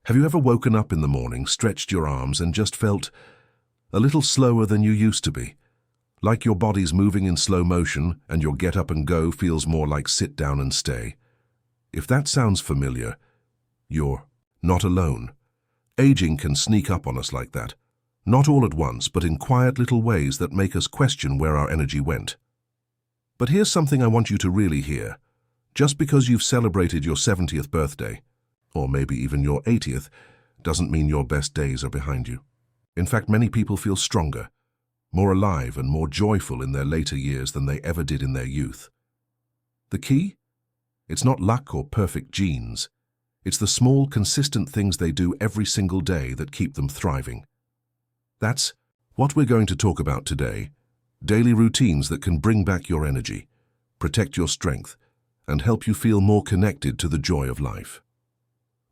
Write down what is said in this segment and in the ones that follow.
Have you ever woken up in the morning, stretched your arms, and just felt a little slower than you used to be? Like your body's moving in slow motion and your get up and go feels more like sit down and stay? If that sounds familiar, you're not alone. Aging can sneak up on us like that. Not all at once, but in quiet little ways that make us question where our energy went. But here's something I want you to really hear. Just because you've celebrated your 70th birthday, or maybe even your 80th, doesn't mean your best days are behind you. In fact, many people feel stronger, more alive and more joyful in their later years than they ever did in their youth. The key? It's not luck or perfect genes. It's the small, consistent things they do every single day that keep them thriving. That's what we're going to talk about today. Daily routines that can bring back your energy, protect your strength, and help you feel more connected to the joy of life.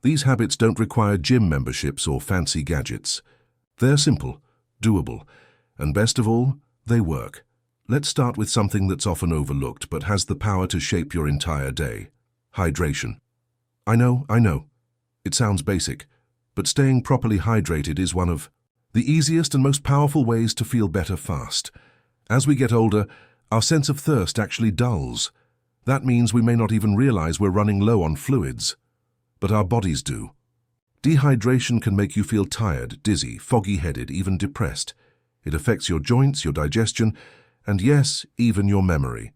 These habits don't require gym memberships or fancy gadgets. They're simple, doable, and best of all, they work. Let's start with something that's often overlooked but has the power to shape your entire day: hydration. I know. It sounds basic, but staying properly hydrated is one of the easiest and most powerful ways to feel better fast. As we get older, our sense of thirst actually dulls. That means we may not even realize we're running low on fluids, but our bodies do. Dehydration can make you feel tired, dizzy, foggy-headed, even depressed. It affects your joints, your digestion, and yes, even your memory.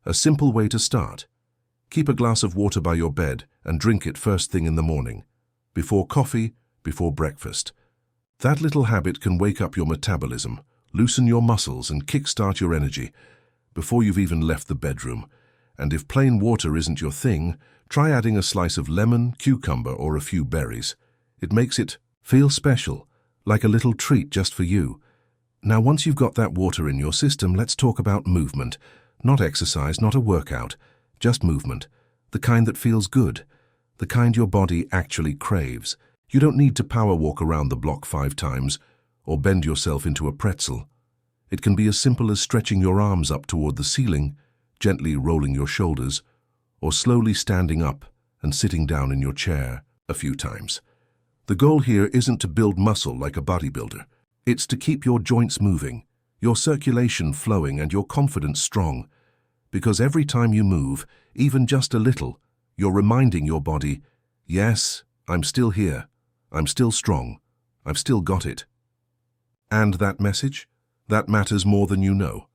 A simple way to start: keep a glass of water by your bed and drink it first thing in the morning, before coffee, before breakfast. That little habit can wake up your metabolism, loosen your muscles, and kickstart your energy before you've even left the bedroom. And if plain water isn't your thing, try adding a slice of lemon, cucumber, or a few berries. It makes it feel special, like a little treat just for you. Now, once you've got that water in your system, let's talk about movement. Not exercise, not a workout, just movement. The kind that feels good, the kind your body actually craves. You don't need to power walk around the block 5 times or bend yourself into a pretzel. It can be as simple as stretching your arms up toward the ceiling, gently rolling your shoulders, or slowly standing up and sitting down in your chair a few times. The goal here isn't to build muscle like a bodybuilder. It's to keep your joints moving, your circulation flowing, and your confidence strong. Because every time you move, even just a little, you're reminding your body, yes, I'm still here. I'm still strong. I've still got it. And that message? That matters more than you know.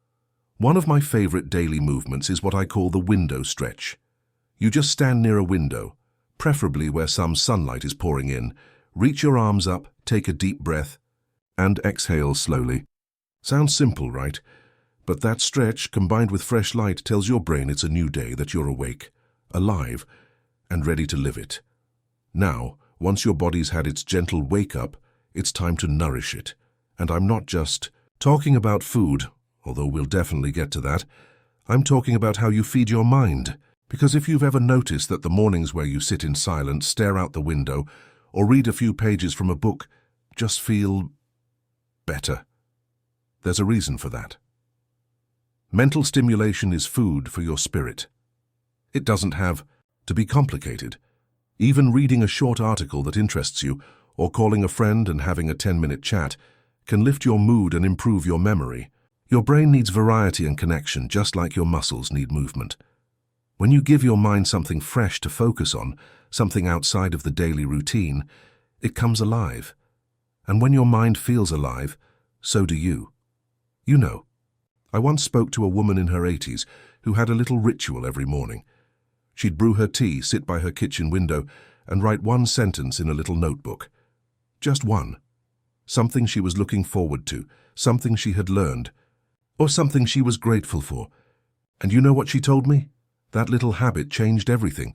One of my favorite daily movements is what I call the window stretch. You just stand near a window, preferably where some sunlight is pouring in, reach your arms up, take a deep breath, and exhale slowly. Sounds simple, right? But that stretch, combined with fresh light, tells your brain it's a new day, that you're awake, alive, and ready to live it. Now, once your body's had its gentle wake-up, it's time to nourish it. And I'm not just talking about food, although we'll definitely get to that. I'm talking about how you feed your mind. Because if you've ever noticed that the mornings where you sit in silence, stare out the window, or read a few pages from a book just feel better, there's a reason for that. Mental stimulation is food for your spirit. It doesn't have to be complicated. Even reading a short article that interests you, or calling a friend and having a 10-minute chat, can lift your mood and improve your memory. Your brain needs variety and connection, just like your muscles need movement. When you give your mind something fresh to focus on, something outside of the daily routine, it comes alive. And when your mind feels alive, so do you. You know, I once spoke to a woman in her 80s who had a little ritual every morning. She'd brew her tea, sit by her kitchen window, and write one sentence in a little notebook. Just one. Something she was looking forward to, something she had learned, or something she was grateful for. And you know what she told me? That little habit changed everything.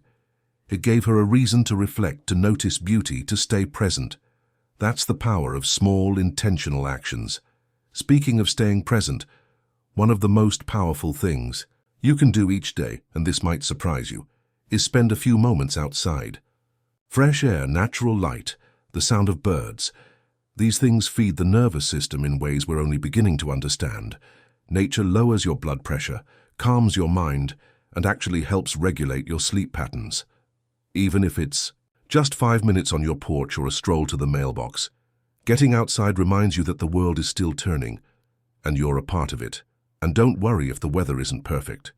It gave her a reason to reflect, to notice beauty, to stay present. That's the power of small, intentional actions. Speaking of staying present, one of the most powerful things you can do each day, and this might surprise you, is spend a few moments outside. Fresh air, natural light, the sound of birds. These things feed the nervous system in ways we're only beginning to understand. Nature lowers your blood pressure, calms your mind, and actually helps regulate your sleep patterns. Even if it's Just 5 minutes on your porch or a stroll to the mailbox. Getting outside reminds you that the world is still turning, and you're a part of it. And don't worry if the weather isn't perfect.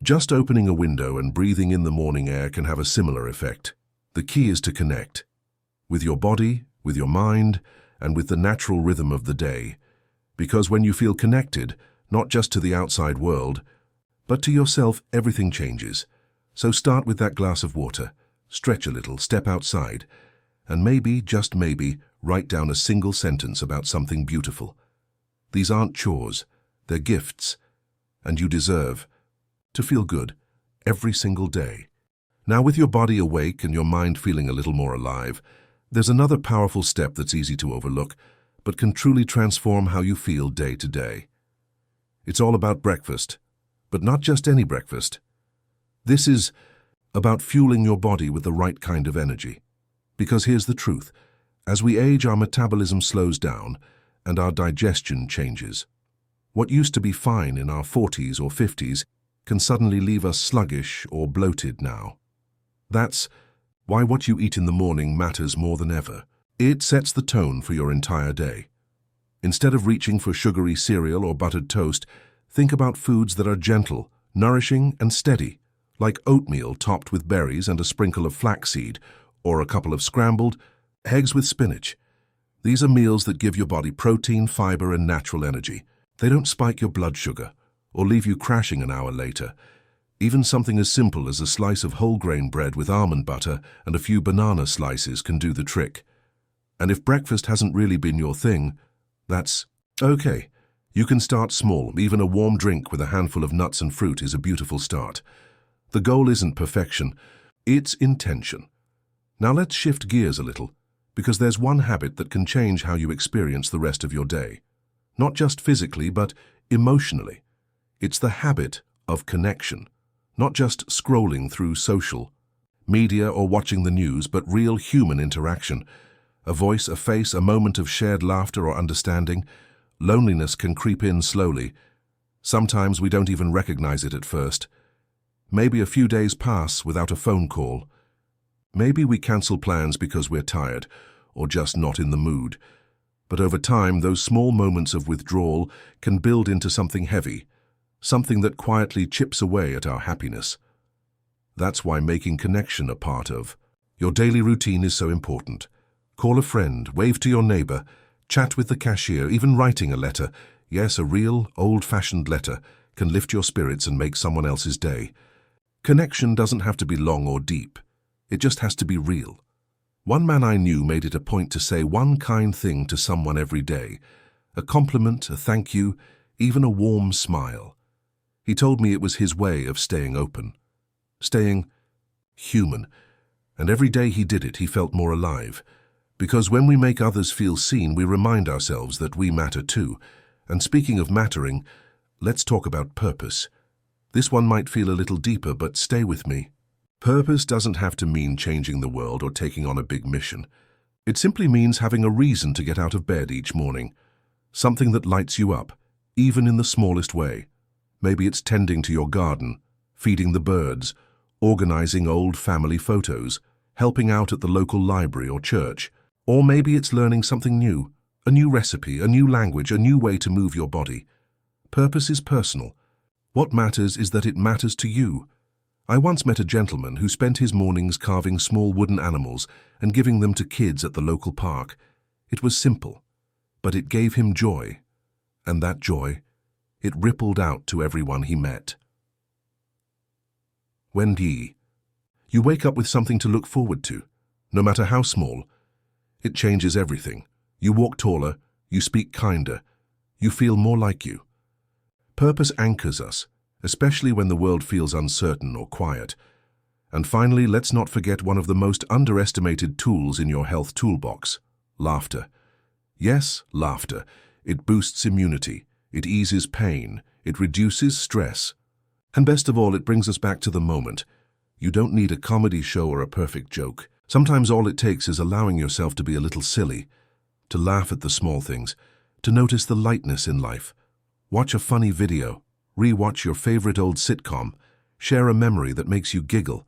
Just opening a window and breathing in the morning air can have a similar effect. The key is to connect with your body, with your mind, and with the natural rhythm of the day. Because when you feel connected, not just to the outside world, but to yourself, everything changes. So start with that glass of water, stretch a little, step outside, and maybe, just maybe, write down a single sentence about something beautiful. These aren't chores, they're gifts, and you deserve to feel good every single day. Now, with your body awake and your mind feeling a little more alive, there's another powerful step that's easy to overlook, but can truly transform how you feel day to day. It's all about breakfast, but not just any breakfast. This is about fueling your body with the right kind of energy. Because here's the truth. As we age, our metabolism slows down and our digestion changes. What used to be fine in our 40s or 50s can suddenly leave us sluggish or bloated now. That's why what you eat in the morning matters more than ever. It sets the tone for your entire day. Instead of reaching for sugary cereal or buttered toast, think about foods that are gentle, nourishing, and steady, like oatmeal topped with berries and a sprinkle of flaxseed, or a couple of scrambled eggs with spinach. These are meals that give your body protein, fiber, and natural energy. They don't spike your blood sugar or leave you crashing an hour later. Even something as simple as a slice of whole grain bread with almond butter and a few banana slices can do the trick. And if breakfast hasn't really been your thing, that's okay. You can start small. Even a warm drink with a handful of nuts and fruit is a beautiful start. The goal isn't perfection, it's intention. Now let's shift gears a little, because there's one habit that can change how you experience the rest of your day. Not just physically, but emotionally. It's the habit of connection. Not just scrolling through social media or watching the news, but real human interaction. A voice, a face, a moment of shared laughter or understanding. Loneliness can creep in slowly. Sometimes we don't even recognize it at first. Maybe a few days pass without a phone call. Maybe we cancel plans because we're tired or just not in the mood. But over time, those small moments of withdrawal can build into something heavy, something that quietly chips away at our happiness. That's why making connection a part of your daily routine is so important. Call a friend, wave to your neighbor, chat with the cashier, even writing a letter. Yes, a real, old-fashioned letter can lift your spirits and make someone else's day. Connection doesn't have to be long or deep. It just has to be real. One man I knew made it a point to say one kind thing to someone every day. A compliment, a thank you, even a warm smile. He told me it was his way of staying open, staying human. And every day he did it, he felt more alive. Because when we make others feel seen, we remind ourselves that we matter too. And speaking of mattering, let's talk about purpose. This one might feel a little deeper, but stay with me. Purpose doesn't have to mean changing the world or taking on a big mission. It simply means having a reason to get out of bed each morning. Something that lights you up, even in the smallest way. Maybe it's tending to your garden, feeding the birds, organizing old family photos, helping out at the local library or church. Or maybe it's learning something new, a new recipe, a new language, a new way to move your body. Purpose is personal. What matters is that it matters to you. I once met a gentleman who spent his mornings carving small wooden animals and giving them to kids at the local park. It was simple, but it gave him joy. And that joy, it rippled out to everyone he met. Wendy, you wake up with something to look forward to, no matter how small. It changes everything. You walk taller, you speak kinder, you feel more like you. Purpose anchors us, especially when the world feels uncertain or quiet. And finally, let's not forget one of the most underestimated tools in your health toolbox, laughter. Yes, laughter. It boosts immunity, it eases pain, it reduces stress. And best of all, it brings us back to the moment. You don't need a comedy show or a perfect joke. Sometimes all it takes is allowing yourself to be a little silly, to laugh at the small things, to notice the lightness in life. Watch a funny video, re-watch your favorite old sitcom, share a memory that makes you giggle.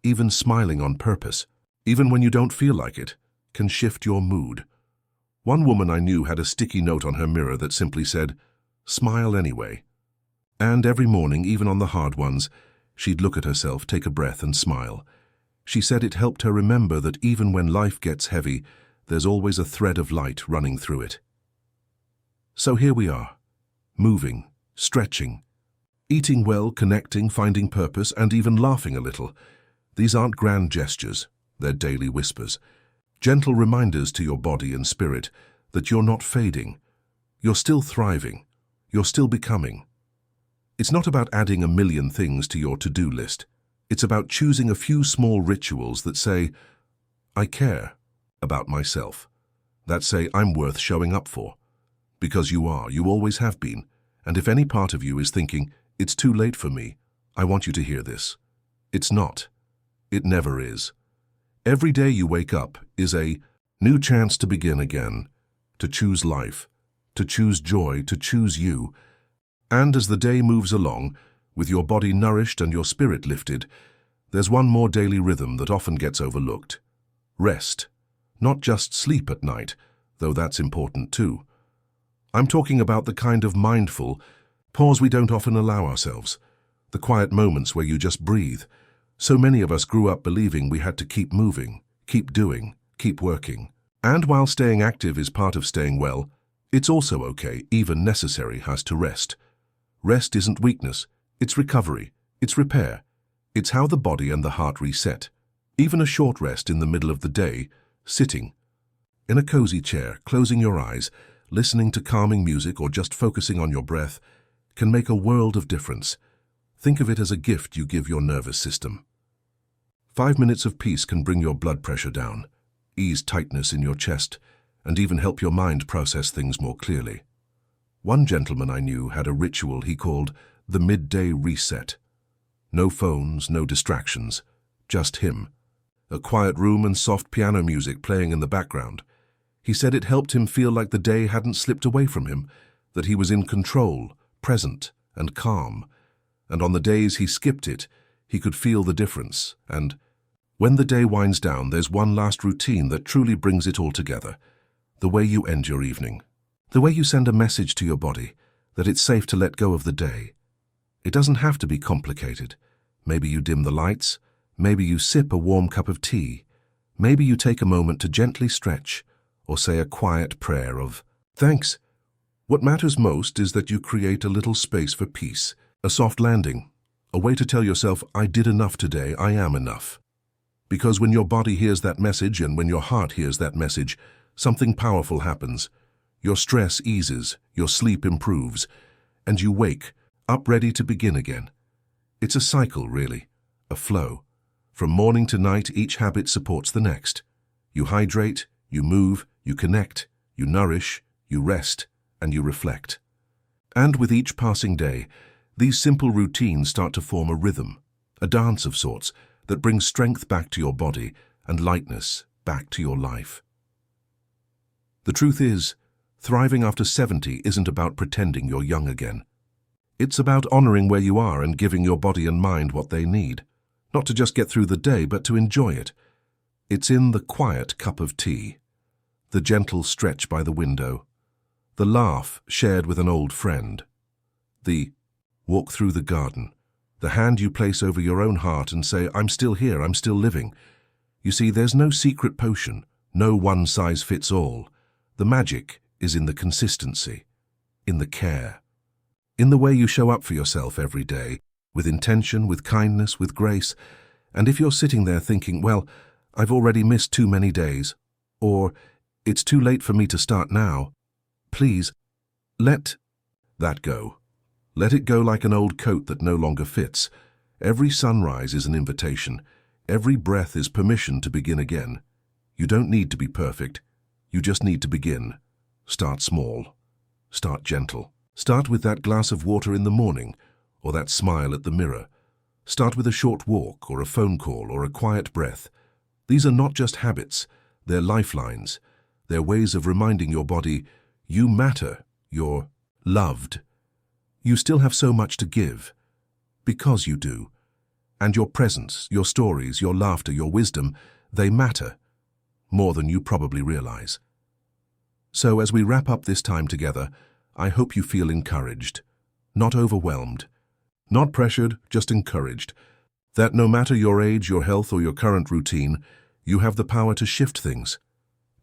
Even smiling on purpose even when you don't feel like it, can shift your mood. One woman I knew had a sticky note on her mirror that simply said, "Smile anyway." And every morning, even on the hard ones, she'd look at herself, take a breath and smile. She said it helped her remember that even when life gets heavy, there's always a thread of light running through it. So here we are, moving, stretching, eating well, connecting, finding purpose, and even laughing a little. These aren't grand gestures, they're daily whispers. Gentle reminders to your body and spirit that you're not fading, you're still thriving, you're still becoming. It's not about adding a million things to your to-do list. It's about choosing a few small rituals that say, "I care about myself," that say, "I'm worth showing up for." Because you are, you always have been. And if any part of you is thinking, "It's too late for me," I want you to hear this. It's not. It never is. Every day you wake up is a new chance to begin again, to choose life, to choose joy, to choose you. And as the day moves along, with your body nourished and your spirit lifted, there's one more daily rhythm that often gets overlooked. Rest. Not just sleep at night, though that's important too. I'm talking about the kind of mindful pause we don't often allow ourselves, the quiet moments where you just breathe. So many of us grew up believing we had to keep moving, keep doing, keep working. And while staying active is part of staying well, it's also okay, even necessary, has to rest. Rest isn't weakness, it's recovery, it's repair. It's how the body and the heart reset. Even a short rest in the middle of the day, sitting in a cozy chair, closing your eyes, listening to calming music or just focusing on your breath, can make a world of difference. Think of it as a gift you give your nervous system. 5 minutes of peace can bring your blood pressure down, ease tightness in your chest, and even help your mind process things more clearly. One gentleman I knew had a ritual he called the midday reset. No phones, no distractions, just him. A quiet room and soft piano music playing in the background. He said it helped him feel like the day hadn't slipped away from him, that he was in control, present, and calm. And on the days he skipped it, he could feel the difference. And when the day winds down, there's one last routine that truly brings it all together. The way you end your evening. The way you send a message to your body that it's safe to let go of the day. It doesn't have to be complicated. Maybe you dim the lights. Maybe you sip a warm cup of tea. Maybe you take a moment to gently stretch or say a quiet prayer of thanks. What matters most is that you create a little space for peace, a soft landing, a way to tell yourself, "I did enough today, I am enough." Because when your body hears that message and when your heart hears that message, something powerful happens. Your stress eases, your sleep improves, and you wake up ready to begin again. It's a cycle, really, a flow. From morning to night, each habit supports the next. You hydrate, you move, you connect, you nourish, you rest, and you reflect. And with each passing day, these simple routines start to form a rhythm, a dance of sorts, that brings strength back to your body and lightness back to your life. The truth is, thriving after 70 isn't about pretending you're young again. It's about honoring where you are and giving your body and mind what they need. Not to just get through the day, but to enjoy it. It's in the quiet cup of tea, the gentle stretch by the window, the laugh shared with an old friend, the walk through the garden, the hand you place over your own heart and say, "I'm still here, I'm still living." You see, there's no secret potion, no one-size-fits-all. The magic is in the consistency, in the care, in the way you show up for yourself every day, with intention, with kindness, with grace. And if you're sitting there thinking, "Well, I've already missed too many days," or "It's too late for me to start now," please, let that go. Let it go like an old coat that no longer fits. Every sunrise is an invitation. Every breath is permission to begin again. You don't need to be perfect. You just need to begin. Start small. Start gentle. Start with that glass of water in the morning, or that smile at the mirror. Start with a short walk, or a phone call, or a quiet breath. These are not just habits. They're lifelines. They're ways of reminding your body, you matter, you're loved. You still have so much to give, because you do. And your presence, your stories, your laughter, your wisdom, they matter more than you probably realize. So as we wrap up this time together, I hope you feel encouraged, not overwhelmed, not pressured, just encouraged, that no matter your age, your health, or your current routine, you have the power to shift things,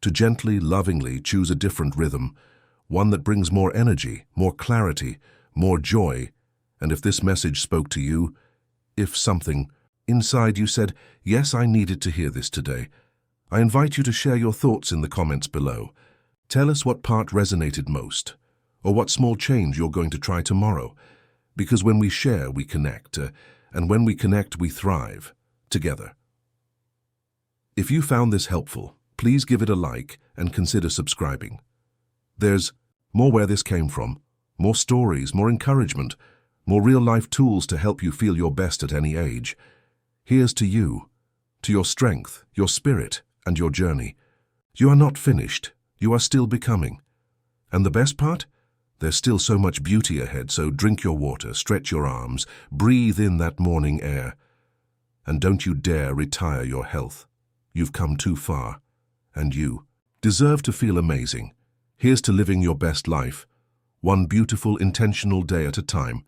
to gently, lovingly choose a different rhythm, one that brings more energy, more clarity, more joy. And if this message spoke to you, if something inside you said, "Yes, I needed to hear this today," I invite you to share your thoughts in the comments below. Tell us what part resonated most, or what small change you're going to try tomorrow. Because when we share, we connect, and when we connect, we thrive together. If you found this helpful, please give it a like and consider subscribing. There's more where this came from, more stories, more encouragement, more real-life tools to help you feel your best at any age. Here's to you, to your strength, your spirit, and your journey. You are not finished. You are still becoming. And the best part? There's still so much beauty ahead, so drink your water, stretch your arms, breathe in that morning air. And don't you dare retire your health. You've come too far. And you deserve to feel amazing. Here's to living your best life, one beautiful, intentional day at a time.